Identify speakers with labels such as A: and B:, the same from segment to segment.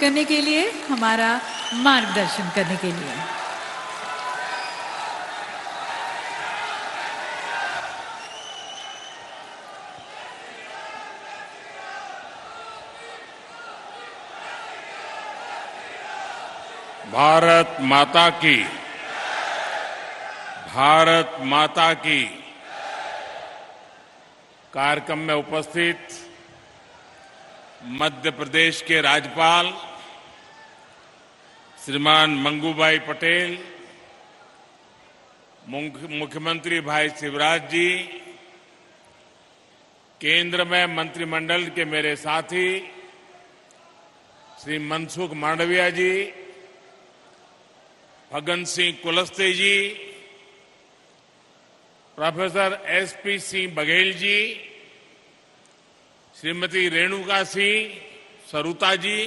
A: करने के लिए, हमारा मार्गदर्शन करने के लिए।
B: भारत माता की, भारत माता की। कार्यक्रम में उपस्थित मध्य प्रदेश के राज्यपाल श्रीमान मंगूभाई पटेल, मुख्यमंत्री भाई शिवराज जी, केंद्र में मंत्रिमंडल के मेरे साथी श्री मनसुख मांडविया जी, फग्गन सिंह कुलस्ते जी, प्रोफेसर एसपी सिंह बघेल जी, श्रीमती रेणुका सिंह सरूता जी,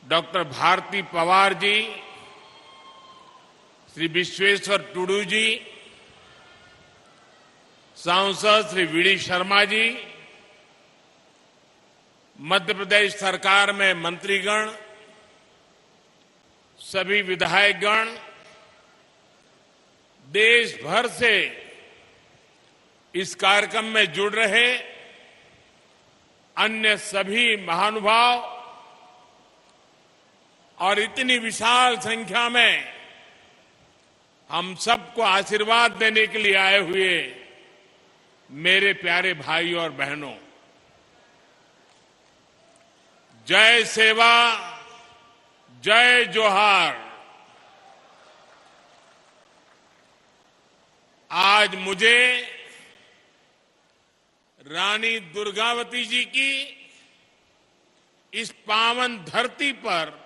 B: डॉक्टर भारती पवार जी, श्री विश्वेश्वर टुडू जी, सांसद श्री वी डी शर्मा जी, मध्य प्रदेश सरकार में मंत्रीगण, सभी विधायकगण, देश भर से इस कार्यक्रम में जुड़ रहे अन्य सभी महानुभाव और इतनी विशाल संख्या में हम सबको आशीर्वाद देने के लिए आए हुए मेरे प्यारे भाई और बहनों, जय सेवा, जय जोहार। आज मुझे रानी दुर्गावती जी की इस पावन धरती पर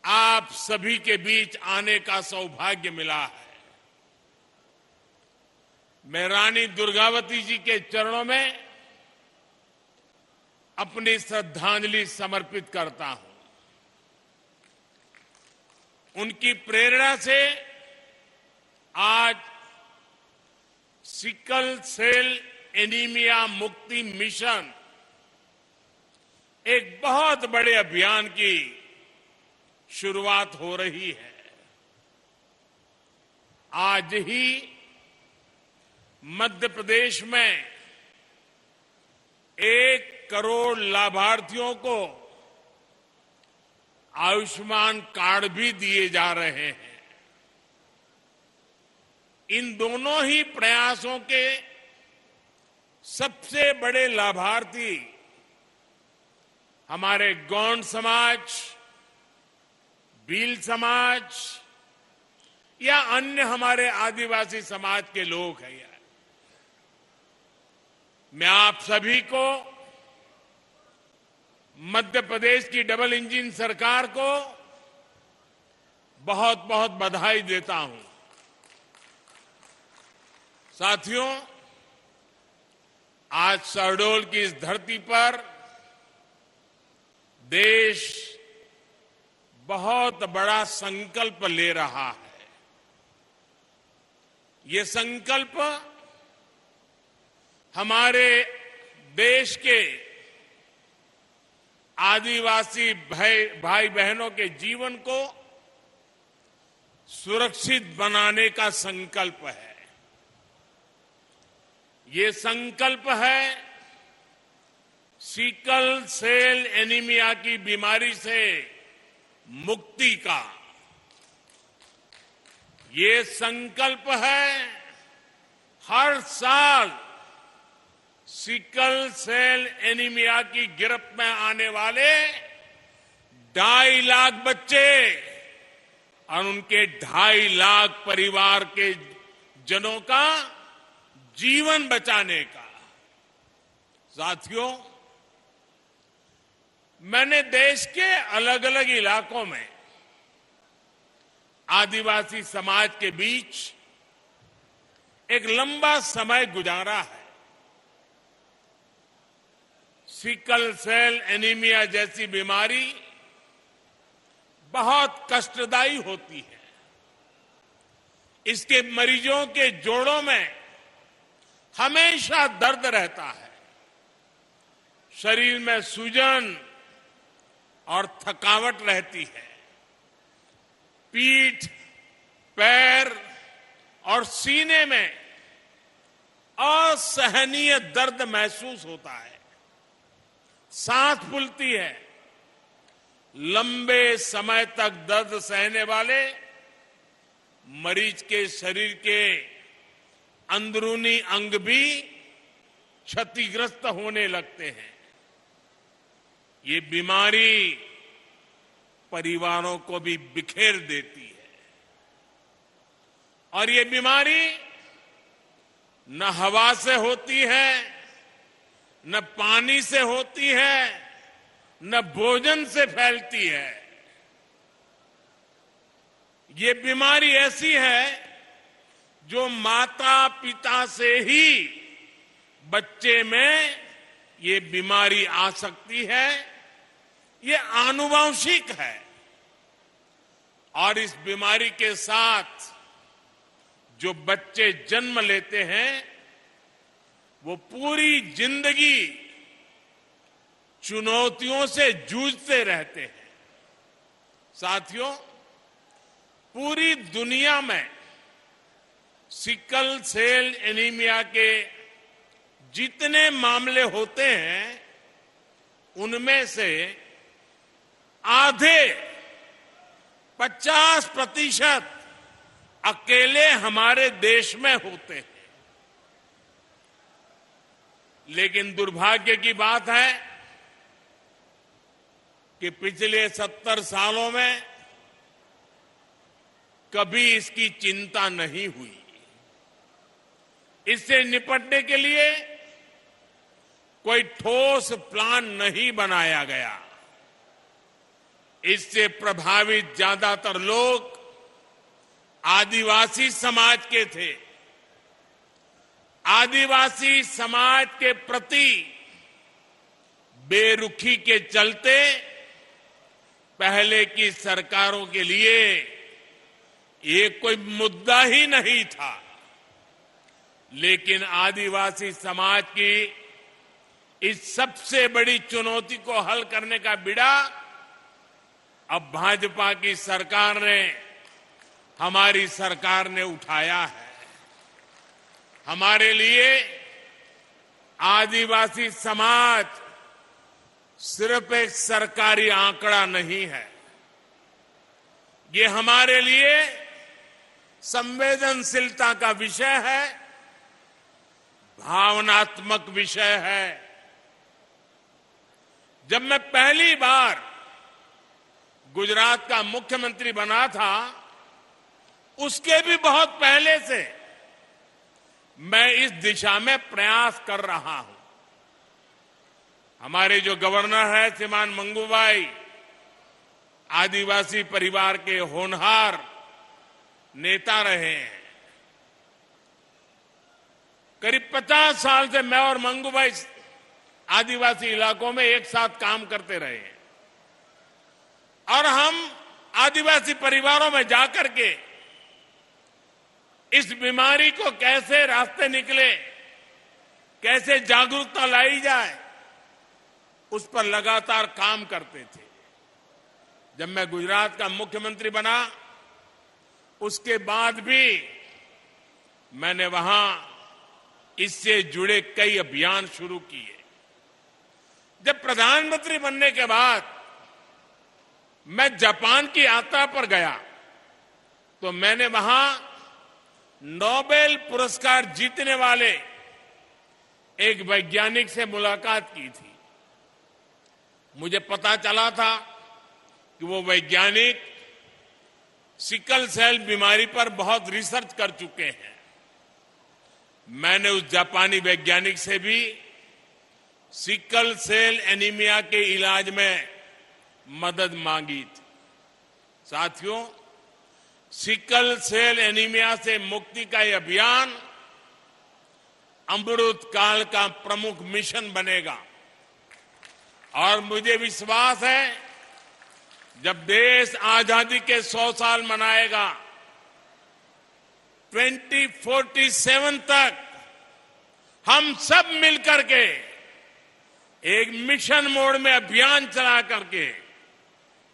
B: आप सभी के बीच आने का सौभाग्य मिला है। मैं रानी दुर्गावती जी के चरणों में अपनी श्रद्धांजलि समर्पित करता हूं। उनकी प्रेरणा से आज सिकल सेल एनीमिया मुक्ति मिशन एक बहुत बड़े अभियान की शुरुआत हो रही है। आज ही मध्य प्रदेश में 1 करोड़ लाभार्थियों को आयुष्मान कार्ड भी दिए जा रहे हैं। इन दोनों ही प्रयासों के सबसे बड़े लाभार्थी हमारे गौंड समाज, भील समाज या अन्य हमारे आदिवासी समाज के लोग हैं। मैं आप सभी को, मध्य प्रदेश की डबल इंजन सरकार को बहुत बहुत बधाई देता हूं। साथियों, आज शहडोल की इस धरती पर देश बहुत बड़ा संकल्प ले रहा है। ये संकल्प हमारे देश के आदिवासी भाई बहनों के जीवन को सुरक्षित बनाने का संकल्प है। ये संकल्प है सिकल सेल एनीमिया की बीमारी से मुक्ति का। ये संकल्प है हर साल सिकल सेल एनीमिया की गिरफ्त में आने वाले 2.5 लाख बच्चे और उनके 2.5 लाख परिवार के जनों का जीवन बचाने का। साथियों, मैंने देश के अलग अलग इलाकों में आदिवासी समाज के बीच एक लंबा समय गुजारा है। सिकल सेल एनीमिया जैसी बीमारी बहुत कष्टदायी होती है। इसके मरीजों के जोड़ों में हमेशा दर्द रहता है, शरीर में सूजन और थकावट रहती है। पीठ, पैर और सीने में असहनीय दर्द महसूस होता है। सांस फूलती है। लंबे समय तक दर्द सहने वाले मरीज के शरीर के अंदरूनी अंग भी क्षतिग्रस्त होने लगते हैं। ये बीमारी परिवारों को भी बिखेर देती है और ये बीमारी न हवा से होती है, न पानी से होती है, न भोजन से फैलती है। ये बीमारी ऐसी है जो माता पिता से ही बच्चे में ये बीमारी आ सकती है। ये आनुवंशिक है और इस बीमारी के साथ जो बच्चे जन्म लेते हैं वो पूरी जिंदगी चुनौतियों से जूझते रहते हैं। साथियों, पूरी दुनिया में सिकल सेल एनीमिया के जितने मामले होते हैं उनमें से आधे 50% अकेले हमारे देश में होते हैं। लेकिन दुर्भाग्य की बात है कि पिछले 70 सालों में कभी इसकी चिंता नहीं हुई। इससे निपटने के लिए कोई ठोस प्लान नहीं बनाया गया। इससे प्रभावित ज्यादातर लोग आदिवासी समाज के थे। आदिवासी समाज के प्रति बेरुखी के चलते पहले की सरकारों के लिए ये कोई मुद्दा ही नहीं था। लेकिन आदिवासी समाज की इस सबसे बड़ी चुनौती को हल करने का बीड़ा अब भाजपा की सरकार ने, हमारी सरकार ने उठाया है। हमारे लिए आदिवासी समाज सिर्फ एक सरकारी आंकड़ा नहीं है। ये हमारे लिए संवेदनशीलता का विषय है, भावनात्मक विषय है। जब मैं पहली बार गुजरात का मुख्यमंत्री बना था, उसके भी बहुत पहले से मैं इस दिशा में प्रयास कर रहा हूं। हमारे जो गवर्नर है श्रीमान मंगूभाई, आदिवासी परिवार के होनहार नेता रहे हैं। करीब 50 साल से मैं और मंगूभाई आदिवासी इलाकों में एक साथ काम करते रहे हैं और हम आदिवासी परिवारों में जाकर के इस बीमारी को कैसे रास्ते निकले, कैसे जागरूकता लाई जाए, उस पर लगातार काम करते थे। जब मैं गुजरात का मुख्यमंत्री बना, उसके बाद भी मैंने वहां इससे जुड़े कई अभियान शुरू किए। जब प्रधानमंत्री बनने के बाद मैं जापान की यात्रा पर गया तो मैंने वहां नोबेल पुरस्कार जीतने वाले एक वैज्ञानिक से मुलाकात की थी। मुझे पता चला था कि वो वैज्ञानिक सिकल सेल बीमारी पर बहुत रिसर्च कर चुके हैं। मैंने उस जापानी वैज्ञानिक से भी सिकल सेल एनीमिया के इलाज में मदद मांगी थी। साथियों, सिकल सेल एनीमिया से मुक्ति का यह अभियान अमृत काल का प्रमुख मिशन बनेगा और मुझे विश्वास है जब देश आजादी के 100 साल मनाएगा, 2047 तक हम सब मिलकर के एक मिशन मोड में अभियान चला करके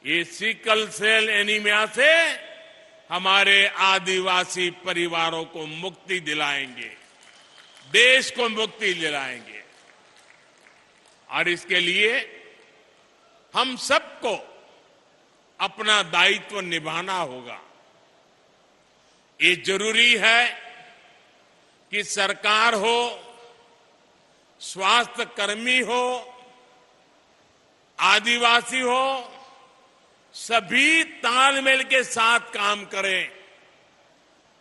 B: ये सिकल सेल एनीमिया से हमारे आदिवासी परिवारों को मुक्ति दिलाएंगे, देश को मुक्ति दिलाएंगे। और इसके लिए हम सबको अपना दायित्व निभाना होगा। ये जरूरी है कि सरकार हो, स्वास्थ्य कर्मी हो, आदिवासी हो, सभी तालमेल के साथ काम करें।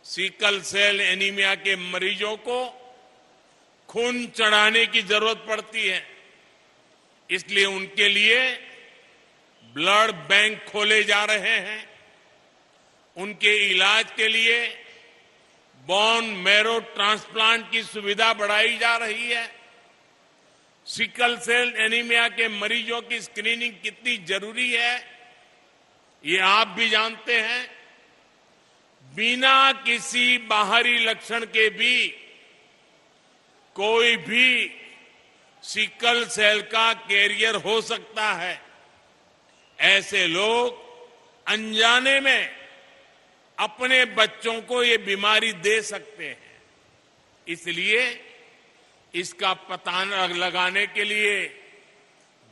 B: सिकल सेल एनीमिया के मरीजों को खून चढ़ाने की जरूरत पड़ती है, इसलिए उनके लिए ब्लड बैंक खोले जा रहे हैं। उनके इलाज के लिए बोन मैरो ट्रांसप्लांट की सुविधा बढ़ाई जा रही है। सिकल सेल एनीमिया के मरीजों की स्क्रीनिंग कितनी जरूरी है, ये आप भी जानते हैं। बिना किसी बाहरी लक्षण के भी कोई भी सिकल सेल का कैरियर हो सकता है। ऐसे लोग अनजाने में अपने बच्चों को ये बीमारी दे सकते हैं। इसलिए इसका पता लगाने के लिए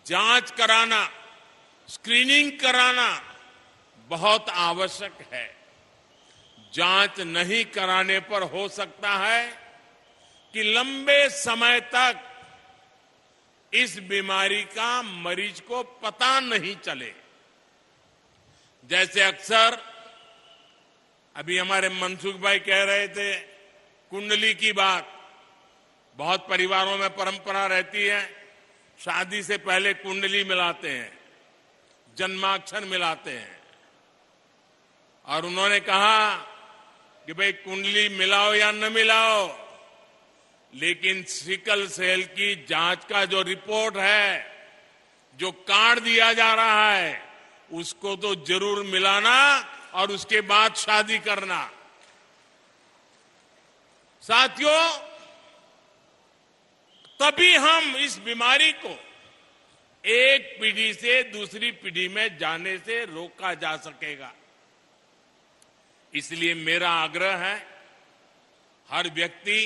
B: जांच कराना, स्क्रीनिंग कराना बहुत आवश्यक है। जांच नहीं कराने पर हो सकता है कि लंबे समय तक इस बीमारी का मरीज को पता नहीं चले। जैसे अक्सर अभी हमारे मनसुख भाई कह रहे थे कुंडली की बात, बहुत परिवारों में परंपरा रहती है, शादी से पहले कुंडली मिलाते हैं, जन्माक्षर मिलाते हैं। और उन्होंने कहा कि भाई कुंडली मिलाओ या न मिलाओ, लेकिन सिकल सेल की जांच का जो रिपोर्ट है, जो कार्ड दिया जा रहा है, उसको तो जरूर मिलाना और उसके बाद शादी करना। साथियों, तभी हम इस बीमारी को एक पीढ़ी से दूसरी पीढ़ी में जाने से रोका जा सकेगा। इसलिए मेरा आग्रह है, हर व्यक्ति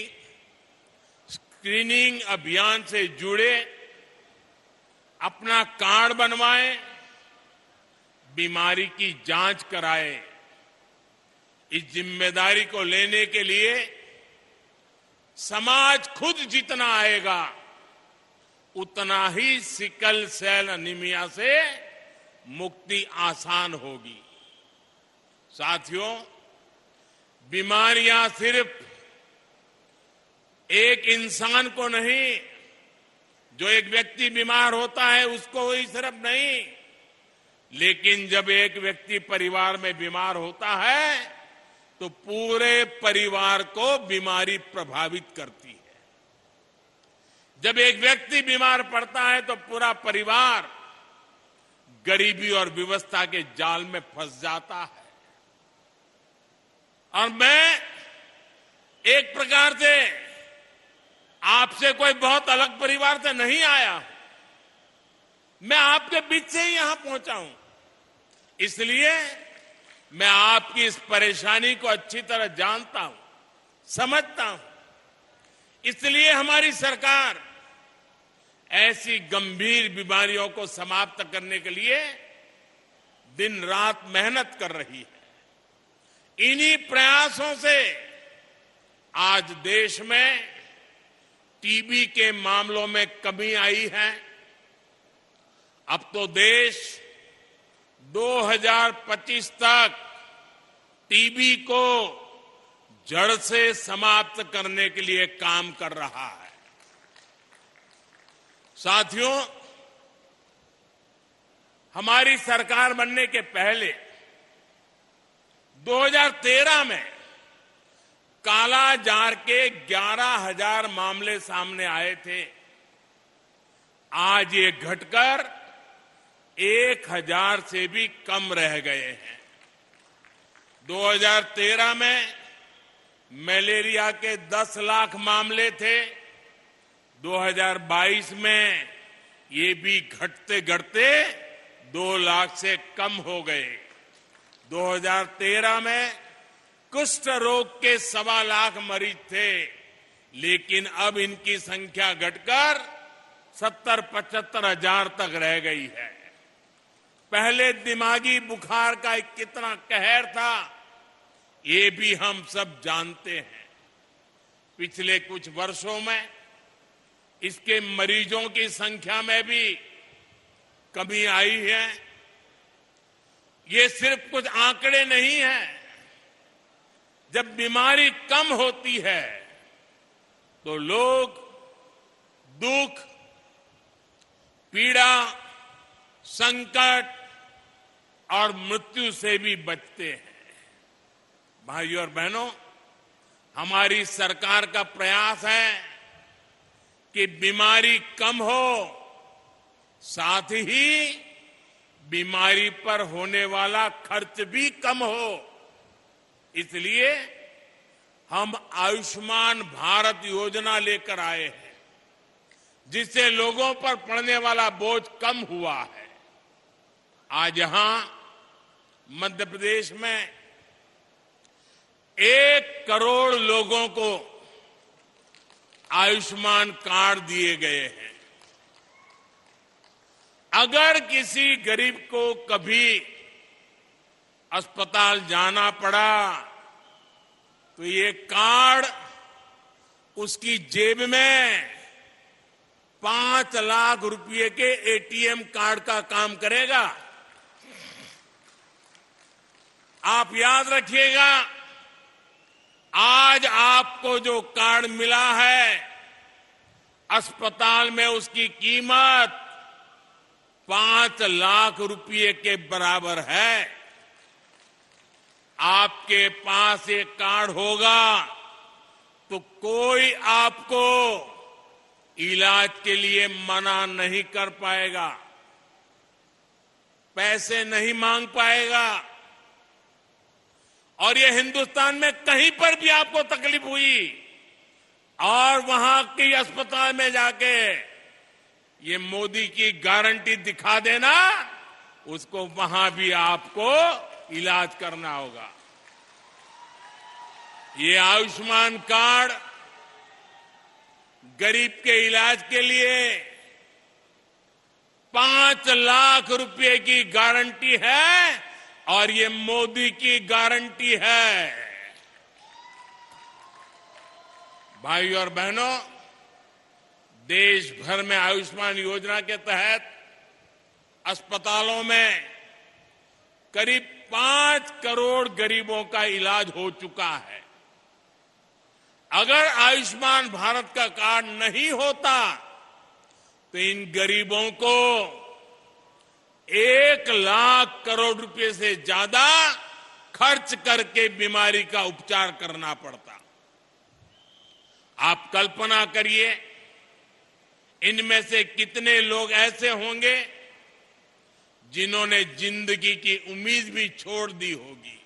B: स्क्रीनिंग अभियान से जुड़े, अपना कार्ड बनवाए, बीमारी की जांच कराए। इस जिम्मेदारी को लेने के लिए समाज खुद जितना आएगा, उतना ही सिकल सेल एनीमिया से मुक्ति आसान होगी। साथियों, बीमारियां सिर्फ एक इंसान को नहीं, जो एक व्यक्ति बीमार होता है उसको ही सिर्फ नहीं, लेकिन जब एक व्यक्ति परिवार में बीमार होता है तो पूरे परिवार को बीमारी प्रभावित करती है। जब एक व्यक्ति बीमार पड़ता है तो पूरा परिवार गरीबी और विवशता के जाल में फंस जाता है। और मैं एक प्रकार से आपसे कोई बहुत अलग परिवार से नहीं आया, मैं आपके बीच से ही यहां पहुंचा हूं। इसलिए मैं आपकी इस परेशानी को अच्छी तरह जानता हूं, समझता हूं। इसलिए हमारी सरकार ऐसी गंभीर बीमारियों को समाप्त करने के लिए दिन रात मेहनत कर रही है। इन्हीं प्रयासों से आज देश में टीबी के मामलों में कमी आई है। अब तो देश 2025 तक टीबी को जड़ से समाप्त करने के लिए काम कर रहा है। साथियों, हमारी सरकार बनने के पहले 2013 में काला जार के 11,000 मामले सामने आए थे। आज ये घटकर 1,000 से भी कम रह गए हैं। 2013 में मलेरिया के 10 लाख मामले थे, 2022 में ये भी घटते घटते 2 लाख से कम हो गए। 2013 में कुष्ठ रोग के 1.25 लाख मरीज थे, लेकिन अब इनकी संख्या घटकर 70-75 हजार तक रह गई है। पहले दिमागी बुखार का कितना कहर था, ये भी हम सब जानते हैं। पिछले कुछ वर्षों में इसके मरीजों की संख्या में भी कमी आई है। ये सिर्फ कुछ आंकड़े नहीं हैं। जब बीमारी कम होती है तो लोग दुख, पीड़ा, संकट और मृत्यु से भी बचते हैं। भाइयों और बहनों, हमारी सरकार का प्रयास है कि बीमारी कम हो, साथ ही बीमारी पर होने वाला खर्च भी कम हो। इसलिए हम आयुष्मान भारत योजना लेकर आए हैं, जिससे लोगों पर पड़ने वाला बोझ कम हुआ है। आज यहां मध्य प्रदेश में 1 करोड़ लोगों को आयुष्मान कार्ड दिए गए हैं। अगर किसी गरीब को कभी अस्पताल जाना पड़ा तो ये कार्ड उसकी जेब में 5 लाख रुपए के एटीएम कार्ड का काम करेगा। आप याद रखिएगा, आज आपको जो कार्ड मिला है, अस्पताल में उसकी कीमत 5 लाख रुपए के बराबर है। आपके पास ये कार्ड होगा तो कोई आपको इलाज के लिए मना नहीं कर पाएगा, पैसे नहीं मांग पाएगा। और ये हिंदुस्तान में कहीं पर भी आपको तकलीफ हुई और वहां के अस्पताल में जाके ये मोदी की गारंटी दिखा देना, उसको वहां भी आपको इलाज करना होगा। ये आयुष्मान कार्ड गरीब के इलाज के लिए 5 लाख रुपए की गारंटी है और ये मोदी की गारंटी है। भाइयों और बहनों, देश भर में आयुष्मान योजना के तहत अस्पतालों में करीब 5 करोड़ गरीबों का इलाज हो चुका है। अगर आयुष्मान भारत का कार्ड नहीं होता तो इन गरीबों को 1 लाख करोड़ रुपए से ज्यादा खर्च करके बीमारी का उपचार करना पड़ता। आप कल्पना करिए, इनमें से कितने लोग ऐसे होंगे जिन्होंने जिंदगी की उम्मीद भी छोड़ दी होगी।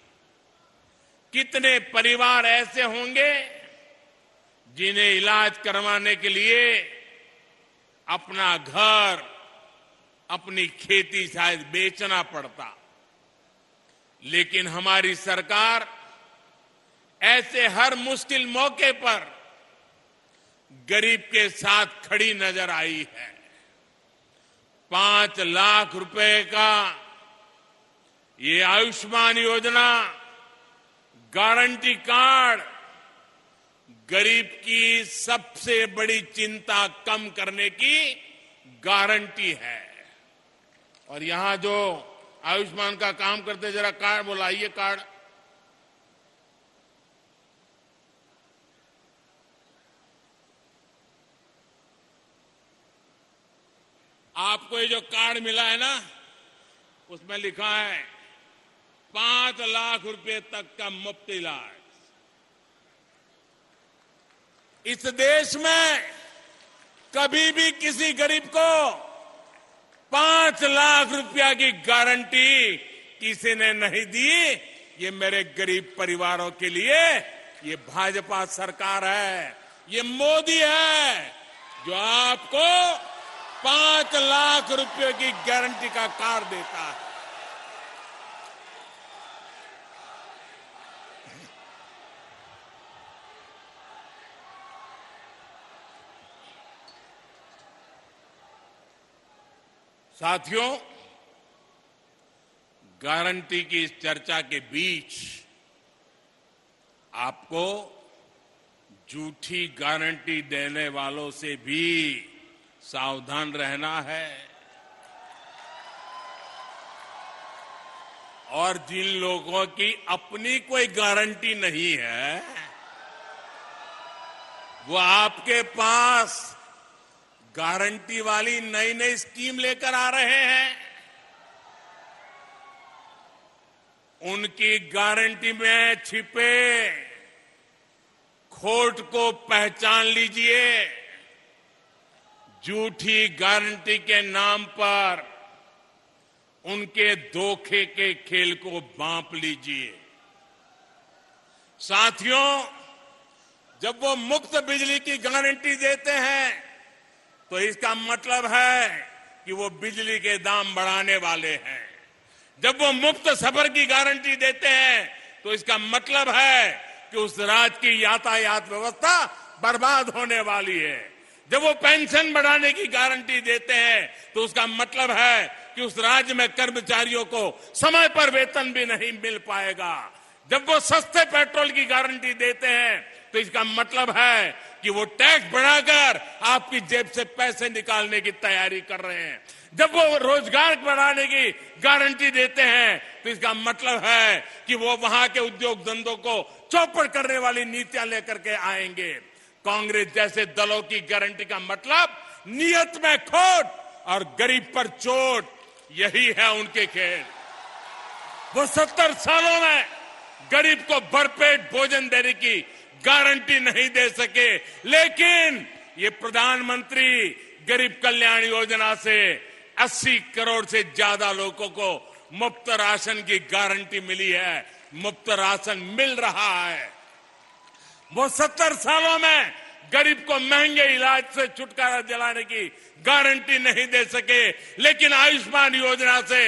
B: कितने परिवार ऐसे होंगे जिन्हें इलाज करवाने के लिए अपना घर, अपनी खेती शायद बेचना पड़ता। लेकिन हमारी सरकार ऐसे हर मुश्किल मौके पर गरीब के साथ खड़ी नजर आई है। 5 लाख रुपए का ये आयुष्मान योजना गारंटी कार्ड गरीब की सबसे बड़ी चिंता कम करने की गारंटी है। और यहां जो आयुष्मान का काम करते, जरा कार्ड बुलाइए। कार्ड आपको ये जो कार्ड मिला है ना, उसमें लिखा है 5 लाख रुपए तक का मुफ्त इलाज। इस देश में कभी भी किसी गरीब को 5 लाख रुपया की गारंटी किसी ने नहीं दी। ये मेरे गरीब परिवारों के लिए ये भाजपा सरकार है, ये मोदी है जो आपको 5 लाख रुपए की गारंटी का कार्ड देता है। साथियों, गारंटी की इस चर्चा के बीच आपको झूठी गारंटी देने वालों से भी सावधान रहना है। और जिन लोगों की अपनी कोई गारंटी नहीं है, वो आपके पास गारंटी वाली नई नई स्कीम लेकर आ रहे हैं। उनकी गारंटी में छिपे खोट को पहचान लीजिए। झूठी गारंटी के नाम पर उनके धोखे के खेल को भांप लीजिए। साथियों, जब वो मुफ्त बिजली की गारंटी देते हैं तो इसका मतलब है कि वो बिजली के दाम बढ़ाने वाले हैं। जब वो मुफ्त सफर की गारंटी देते हैं तो इसका मतलब है कि उस राज्य की यातायात व्यवस्था बर्बाद होने वाली है। जब वो पेंशन बढ़ाने की गारंटी देते हैं तो उसका मतलब है कि उस राज्य में कर्मचारियों को समय पर वेतन भी नहीं मिल पाएगा। जब वो सस्ते पेट्रोल की गारंटी देते हैं तो इसका मतलब है कि वो टैक्स बढ़ाकर आपकी जेब से पैसे निकालने की तैयारी कर रहे हैं। जब वो रोजगार बढ़ाने की गारंटी देते हैं तो इसका मतलब है कि वो वहां के उद्योग धंधों को चौपट करने वाली नीतियां लेकर के आएंगे। कांग्रेस जैसे दलों की गारंटी का मतलब नियत में खोट और गरीब पर चोट, यही है उनके खेल। वो 70 सालों में गरीब को भरपेट भोजन देने की गारंटी नहीं दे सके, लेकिन ये प्रधानमंत्री गरीब कल्याण योजना से 80 करोड़ से ज्यादा लोगों को मुफ्त राशन की गारंटी मिली है। मुफ्त राशन मिल रहा है। वो 70 सालों में गरीब को महंगे इलाज से छुटकारा दिलाने की गारंटी नहीं दे सके, लेकिन आयुष्मान योजना से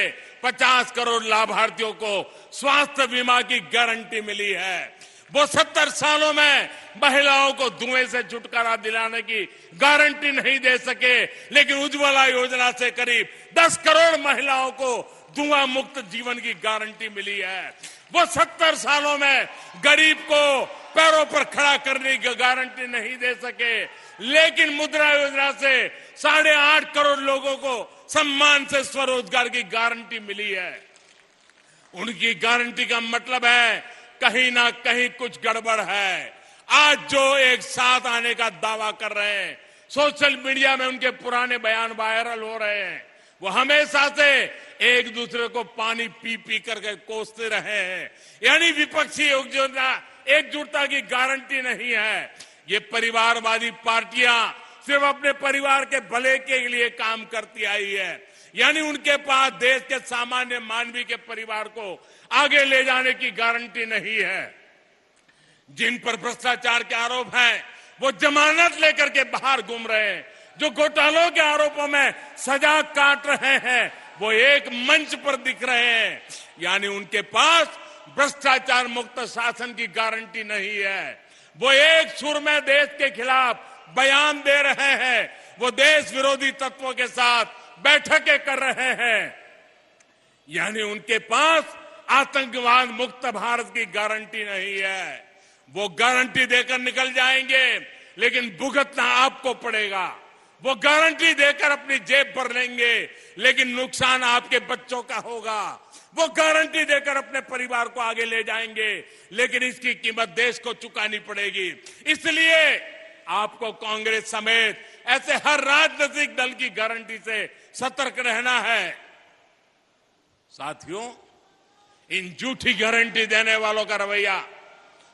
B: 50 करोड़ लाभार्थियों को स्वास्थ्य बीमा की गारंटी मिली है। वो 70 सालों में महिलाओं को धुएं से छुटकारा दिलाने की गारंटी नहीं दे सके, लेकिन उज्ज्वला योजना से करीब 10 करोड़ महिलाओं को धुआं मुक्त जीवन की गारंटी मिली है। वो 70 सालों में गरीब को पैरों पर खड़ा करने की गारंटी नहीं दे सके, लेकिन मुद्रा योजना से 8.5 करोड़ लोगों को सम्मान से स्वरोजगार की गारंटी मिली है। उनकी गारंटी का मतलब है कहीं ना कहीं कुछ गड़बड़ है। आज जो एक साथ आने का दावा कर रहे हैं, सोशल मीडिया में उनके पुराने बयान वायरल हो रहे हैं। वो हमेशा से एक दूसरे को पानी पी पी करके कोसते रहे हैं। यानी विपक्षी एकजुटता की गारंटी नहीं है। ये परिवारवादी पार्टियां सिर्फ अपने परिवार के भले के लिए काम करती आई है। यानी उनके पास देश के सामान्य मानवी के परिवार को आगे ले जाने की गारंटी नहीं है। जिन पर भ्रष्टाचार के आरोप हैं, वो जमानत लेकर के बाहर घूम रहे हैं। जो घोटालों के आरोपों में सजा काट रहे हैं, वो एक मंच पर दिख रहे हैं। यानी उनके पास भ्रष्टाचार मुक्त शासन की गारंटी नहीं है। वो एक सुर में देश के खिलाफ बयान दे रहे हैं। वो देश विरोधी तत्वों के साथ बैठकें कर रहे हैं। यानी उनके पास आतंकवाद मुक्त भारत की गारंटी नहीं है। वो गारंटी देकर निकल जाएंगे, लेकिन भुगतना आपको पड़ेगा। वो गारंटी देकर अपनी जेब भर लेंगे, लेकिन नुकसान आपके बच्चों का होगा। वो गारंटी देकर अपने परिवार को आगे ले जाएंगे, लेकिन इसकी कीमत देश को चुकानी पड़ेगी। इसलिए आपको कांग्रेस समेत ऐसे हर राजनीतिक दल की गारंटी से सतर्क रहना है। साथियों, इन झूठी गारंटी देने वालों का रवैया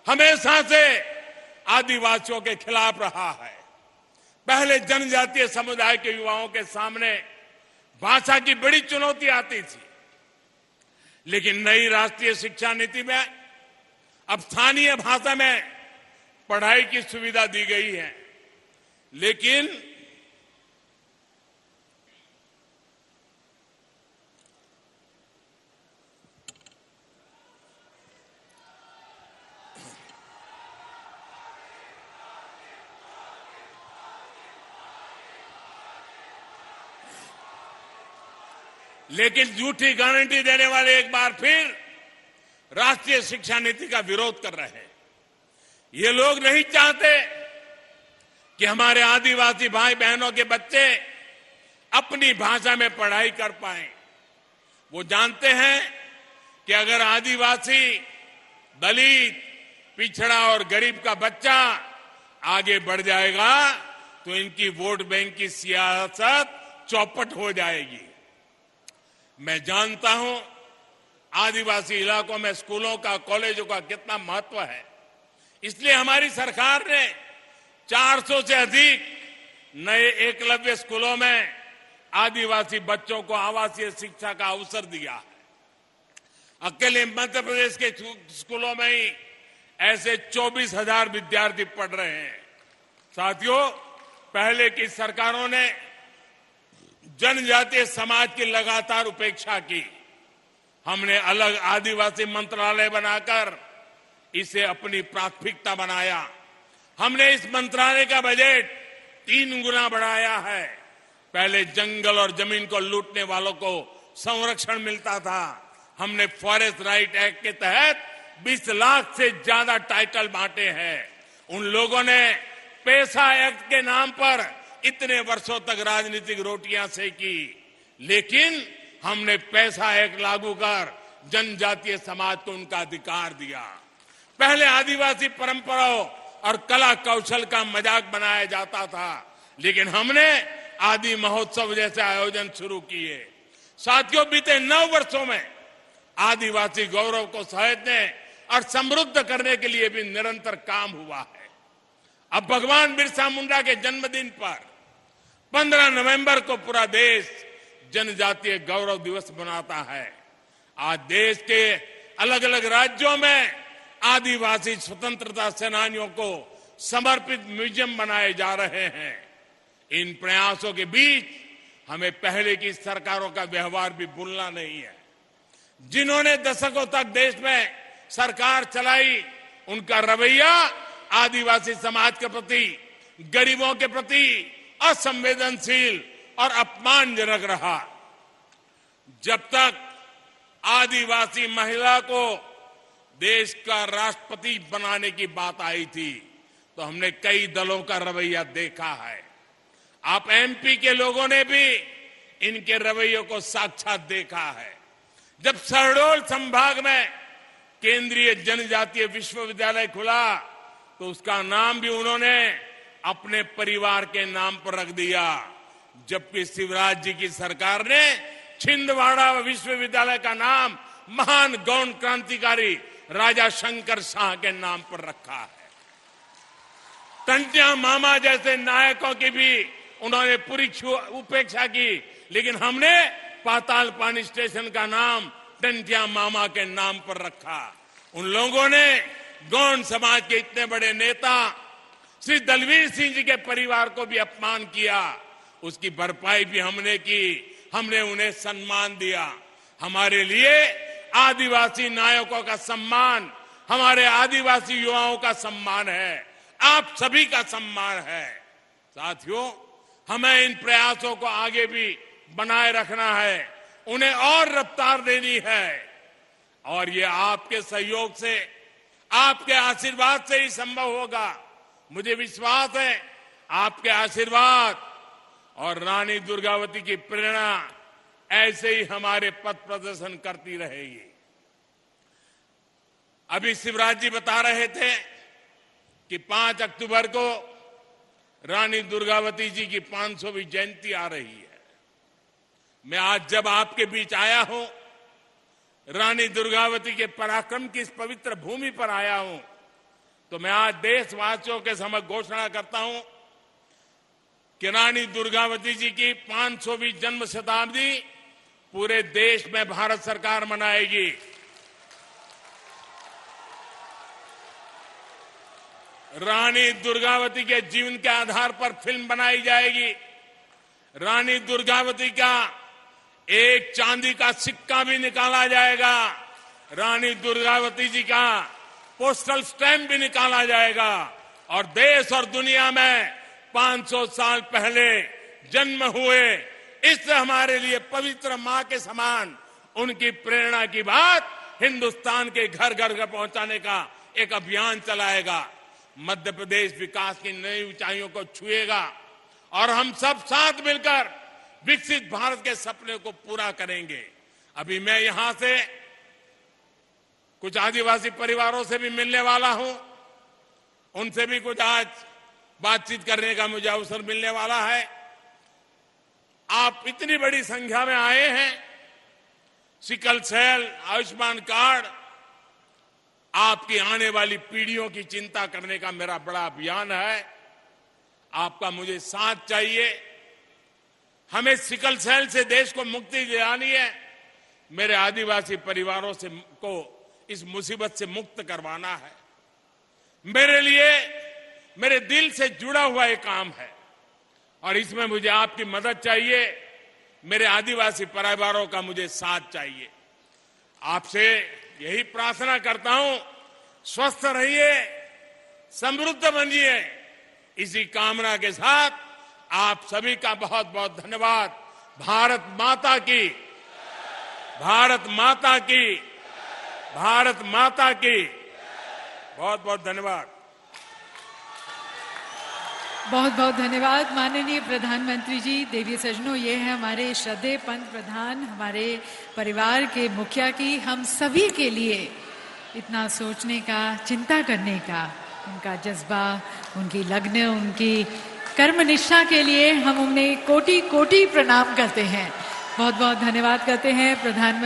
B: हमेशा से आदिवासियों के खिलाफ रहा है। पहले जनजातीय समुदाय के युवाओं के सामने भाषा की बड़ी चुनौती आती थी, लेकिन नई राष्ट्रीय शिक्षा नीति में अब स्थानीय भाषा में पढ़ाई की सुविधा दी गई है। लेकिन लेकिन झूठी गारंटी देने वाले एक बार फिर राष्ट्रीय शिक्षा नीति का विरोध कर रहे हैं। ये लोग नहीं चाहते कि हमारे आदिवासी भाई बहनों के बच्चे अपनी भाषा में पढ़ाई कर पाएं। वो जानते हैं कि अगर आदिवासी, दलित, पिछड़ा और गरीब का बच्चा आगे बढ़ जाएगा तो इनकी वोट बैंक की सियासत चौपट हो जाएगी। मैं जानता हूं आदिवासी इलाकों में स्कूलों का, कॉलेजों का कितना महत्व है। इसलिए हमारी सरकार ने 400 से अधिक नए एकलव्य स्कूलों में आदिवासी बच्चों को आवासीय शिक्षा का अवसर दिया है। अकेले मध्य प्रदेश के स्कूलों में ही ऐसे 24,000 विद्यार्थी पढ़ रहे हैं। साथियों, पहले की सरकारों ने जनजातीय समाज की लगातार उपेक्षा की। हमने अलग आदिवासी मंत्रालय बनाकर इसे अपनी प्राथमिकता बनाया। हमने इस मंत्रालय का बजट 3 गुना बढ़ाया है। पहले जंगल और जमीन को लूटने वालों को संरक्षण मिलता था। हमने फॉरेस्ट राइट एक्ट के तहत 20 लाख से ज्यादा टाइटल बांटे हैं। उन लोगों ने पैसा एक्ट के नाम पर इतने वर्षों तक राजनीतिक रोटियां सेकी, लेकिन हमने पैसा एक्ट लागू कर जनजातीय समाज को उनका अधिकार दिया। पहले आदिवासी परंपराओं और कला कौशल का मजाक बनाया जाता था, लेकिन हमने आदि महोत्सव जैसे आयोजन शुरू किए। साथियों, बीते 9 वर्षों में आदिवासी गौरव को सहेजने और समृद्ध करने के लिए भी निरंतर काम हुआ है। अब भगवान बिरसा मुंडा के जन्मदिन पर 15 नवंबर को पूरा देश जनजातीय गौरव दिवस मनाता है। आज देश के अलग अलग राज्यों में आदिवासी स्वतंत्रता सेनानियों को समर्पित म्यूजियम बनाए जा रहे हैं। इन प्रयासों के बीच हमें पहले की सरकारों का व्यवहार भी भूलना नहीं है। जिन्होंने दशकों तक देश में सरकार चलाई, उनका रवैया आदिवासी समाज के प्रति, गरीबों के प्रति असंवेदनशील और अपमानजनक रहा। जब तक आदिवासी महिला को देश का राष्ट्रपति बनाने की बात आई थी तो हमने कई दलों का रवैया देखा है। आप एमपी के लोगों ने भी इनके रवैयों को साक्षात देखा है। जब शहडोल संभाग में केंद्रीय जनजातीय विश्वविद्यालय खुला तो उसका नाम भी उन्होंने अपने परिवार के नाम पर रख दिया, जबकि शिवराज जी की सरकार ने छिंदवाड़ा विश्वविद्यालय का नाम महान गौण क्रांतिकारी राजा शंकर शाह के नाम पर रखा है। टंटिया मामा जैसे नायकों की भी उन्होंने पूरी उपेक्षा की, लेकिन हमने पाताल पानी स्टेशन का नाम टंटिया मामा के नाम पर रखा। उन लोगों ने गौंड समाज के इतने बड़े नेता श्री दलवीर सिंह जी के परिवार को भी अपमान किया, उसकी भरपाई भी हमने की। हमने उन्हें सम्मान दिया। हमारे लिए आदिवासी नायकों का सम्मान हमारे आदिवासी युवाओं का सम्मान है, आप सभी का सम्मान है। साथियों, हमें इन प्रयासों को आगे भी बनाए रखना है, उन्हें और रफ्तार देनी है, और ये आपके सहयोग से, आपके आशीर्वाद से ही संभव होगा। मुझे विश्वास है आपके आशीर्वाद और रानी दुर्गावती की प्रेरणा ऐसे ही हमारे पथ प्रदर्शन करती रहेगी। अभी शिवराज जी बता रहे थे कि 5 अक्टूबर को रानी दुर्गावती जी की 500वीं जयंती आ रही है। मैं आज जब आपके बीच आया हूं, रानी दुर्गावती के पराक्रम की इस पवित्र भूमि पर आया हूं, तो मैं आज देशवासियों के समक्ष घोषणा करता हूं कि रानी दुर्गावती जी की 500वीं जन्म शताब्दी पूरे देश में भारत सरकार मनाएगी। रानी दुर्गावती के जीवन के आधार पर फिल्म बनाई जाएगी। रानी दुर्गावती का एक चांदी का सिक्का भी निकाला जाएगा। रानी दुर्गावती जी का पोस्टल स्टैंप भी निकाला जाएगा और देश और दुनिया में 500 साल पहले जन्म हुए इस हमारे लिए पवित्र मां के समान उनकी प्रेरणा की बात हिंदुस्तान के घर घर घर पहुंचाने का एक अभियान चलाएगा। मध्य प्रदेश विकास की नई ऊंचाइयों को छुएगा और हम सब साथ मिलकर विकसित भारत के सपने को पूरा करेंगे। अभी मैं यहां से कुछ आदिवासी परिवारों से भी मिलने वाला हूं, उनसे भी कुछ आज बातचीत करने का मुझे अवसर मिलने वाला है। आप इतनी बड़ी संख्या में आए हैं। सिकल सेल, आयुष्मान कार्ड, आपकी आने वाली पीढ़ियों की चिंता करने का मेरा बड़ा अभियान है। आपका मुझे साथ चाहिए। हमें सिकल सेल से देश को मुक्ति दिलानी है। मेरे आदिवासी परिवारों से को इस मुसीबत से मुक्त करवाना है। मेरे लिए मेरे दिल से जुड़ा हुआ एक काम है और इसमें मुझे आपकी मदद चाहिए। मेरे आदिवासी परिवारों का मुझे साथ चाहिए। आपसे यही प्रार्थना करता हूं, स्वस्थ रहिए, समृद्ध बनिए। इसी कामना के साथ आप सभी का बहुत बहुत धन्यवाद। भारत माता की, भारत माता की, भारत माता की। बहुत बहुत धन्यवाद।
A: बहुत बहुत धन्यवाद माननीय प्रधानमंत्री जी। देवी सज्जनों, ये है हमारे श्रद्धेय पंत प्रधान, हमारे परिवार के मुखिया की हम सभी के लिए इतना सोचने का, चिंता करने का उनका जज्बा, उनकी लगन, उनकी कर्मनिष्ठा के लिए हम उन्हें कोटि कोटि प्रणाम करते हैं। बहुत बहुत धन्यवाद करते हैं प्रधानमंत्री।